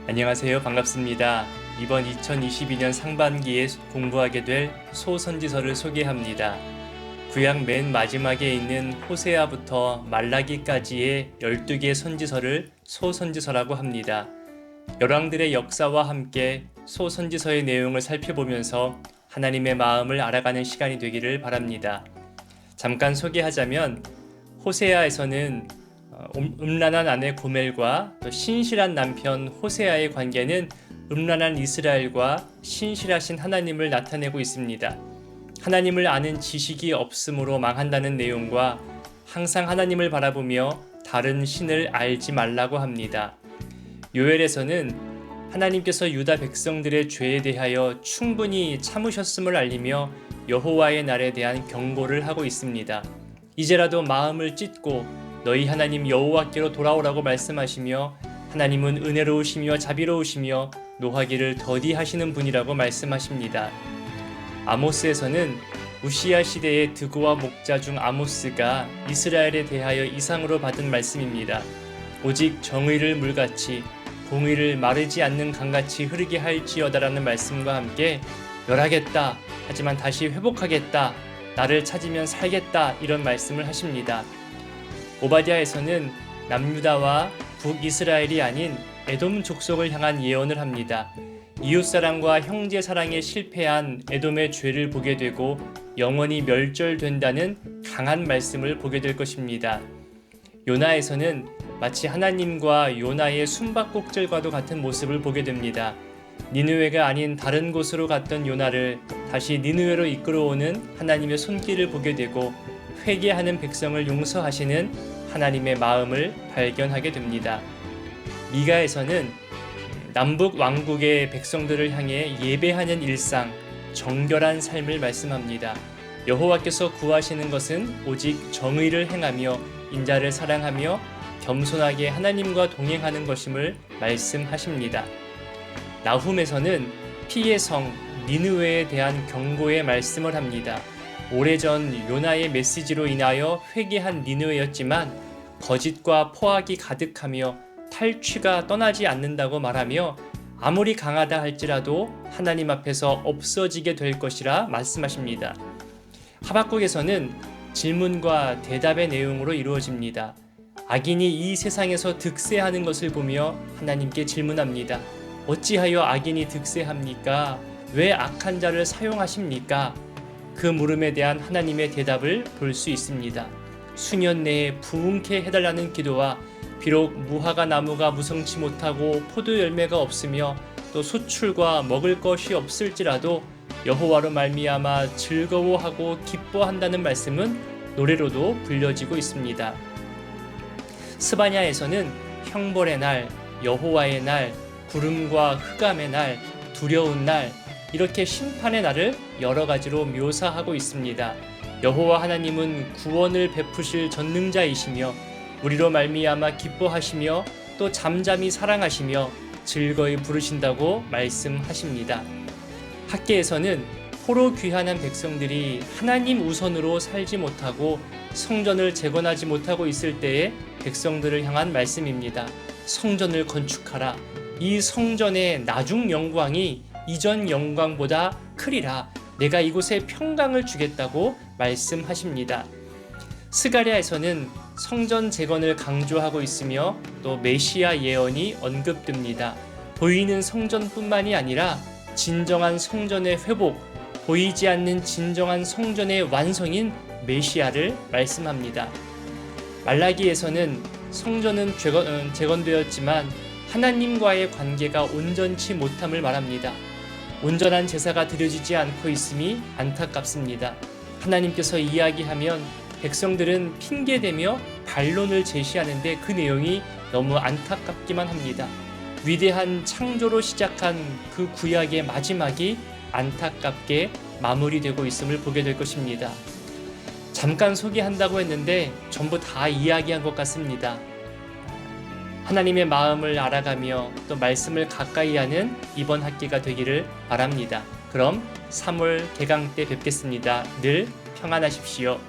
안녕하세요. 반갑습니다. 이번 2022년 상반기에 공부하게 될 소선지서를 소개합니다. 구약 맨 마지막에 있는 호세아부터 말라기까지의 12개의 선지서를 소선지서라고 합니다. 열왕들의 역사와 함께 소선지서의 내용을 살펴보면서 하나님의 마음을 알아가는 시간이 되기를 바랍니다. 잠깐 소개하자면 호세아에서는 음란한 아내 고멜과 또 신실한 남편 호세아의 관계는 음란한 이스라엘과 신실하신 하나님을 나타내고 있습니다. 하나님을 아는 지식이 없으므로 망한다는 내용과 항상 하나님을 바라보며 다른 신을 알지 말라고 합니다. 요엘에서는 하나님께서 유다 백성들의 죄에 대하여 충분히 참으셨음을 알리며 여호와의 날에 대한 경고를 하고 있습니다. 이제라도 마음을 찢고 너희 하나님 여호와께로 돌아오라고 말씀하시며 하나님은 은혜로우시며 자비로우시며 노하기를 더디하시는 분이라고 말씀하십니다. 아모스에서는 우시야 시대의 드고와 목자 중 아모스가 이스라엘에 대하여 이상으로 받은 말씀입니다. 오직 정의를 물같이 공의를 마르지 않는 강같이 흐르게 할지어다라는 말씀과 함께 멸하겠다 하지만 다시 회복하겠다 나를 찾으면 살겠다 이런 말씀을 하십니다. 오바댜에서는 남유다와 북이스라엘이 아닌 에돔 족속을 향한 예언을 합니다. 이웃사랑과 형제사랑에 실패한 에돔의 죄를 보게 되고 영원히 멸절된다는 강한 말씀을 보게 될 것입니다. 요나에서는 마치 하나님과 요나의 숨바꼭질과도 같은 모습을 보게 됩니다. 니느웨가 아닌 다른 곳으로 갔던 요나를 다시 니느웨로 이끌어오는 하나님의 손길을 보게 되고 회개하는 백성을 용서하시는 하나님의 마음을 발견하게 됩니다. 미가에서는 남북 왕국의 백성들을 향해 예배하는 일상, 정결한 삶을 말씀합니다. 여호와께서 구하시는 것은 오직 정의를 행하며 인자를 사랑하며 겸손하게 하나님과 동행하는 것임을 말씀하십니다. 나훔에서는 피의 성 니느웨에 대한 경고의 말씀을 합니다. 오래전 요나의 메시지로 인하여 회개한 니느웨였지만 거짓과 포악이 가득하며 탈취가 떠나지 않는다고 말하며 아무리 강하다 할지라도 하나님 앞에서 없어지게 될 것이라 말씀하십니다. 하박국에서는 질문과 대답의 내용으로 이루어집니다. 악인이 이 세상에서 득세하는 것을 보며 하나님께 질문합니다. 어찌하여 악인이 득세합니까? 왜 악한 자를 사용하십니까? 그 물음에 대한 하나님의 대답을 볼 수 있습니다. 수년 내에 부흥케 해달라는 기도와 비록 무화과 나무가 무성치 못하고 포도 열매가 없으며 또 수출과 먹을 것이 없을지라도 여호와로 말미암아 즐거워하고 기뻐한다는 말씀은 노래로도 불려지고 있습니다. 스바냐에서는 형벌의 날, 여호와의 날, 구름과 흑암의 날, 두려운 날 이렇게 심판의 날을 여러 가지로 묘사하고 있습니다. 여호와 하나님은 구원을 베푸실 전능자이시며 우리로 말미암아 기뻐하시며 또 잠잠히 사랑하시며 즐거이 부르신다고 말씀하십니다. 학계에서는 포로 귀환한 백성들이 하나님 우선으로 살지 못하고 성전을 재건하지 못하고 있을 때에 백성들을 향한 말씀입니다. 성전을 건축하라. 이 성전의 나중 영광이 이전 영광보다 크리라. 내가 이곳에 평강을 주겠다고 말씀하십니다. 스가랴에서는 성전 재건을 강조하고 있으며 또 메시아 예언이 언급됩니다. 보이는 성전뿐만이 아니라 진정한 성전의 회복, 보이지 않는 진정한 성전의 완성인 메시아를 말씀합니다. 말라기에서는 성전은 재건되었지만 하나님과의 관계가 온전치 못함을 말합니다. 온전한 제사가 드려지지 않고 있음이 안타깝습니다. 하나님께서 이야기하면 백성들은 핑계대며 반론을 제시하는데 그 내용이 너무 안타깝기만 합니다. 위대한 창조로 시작한 그 구약의 마지막이 안타깝게 마무리되고 있음을 보게 될 것입니다. 잠깐 소개한다고 했는데 전부 다 이야기한 것 같습니다. 하나님의 마음을 알아가며 또 말씀을 가까이 하는 이번 학기가 되기를 바랍니다. 그럼 3월 개강 때 뵙겠습니다. 늘 평안하십시오.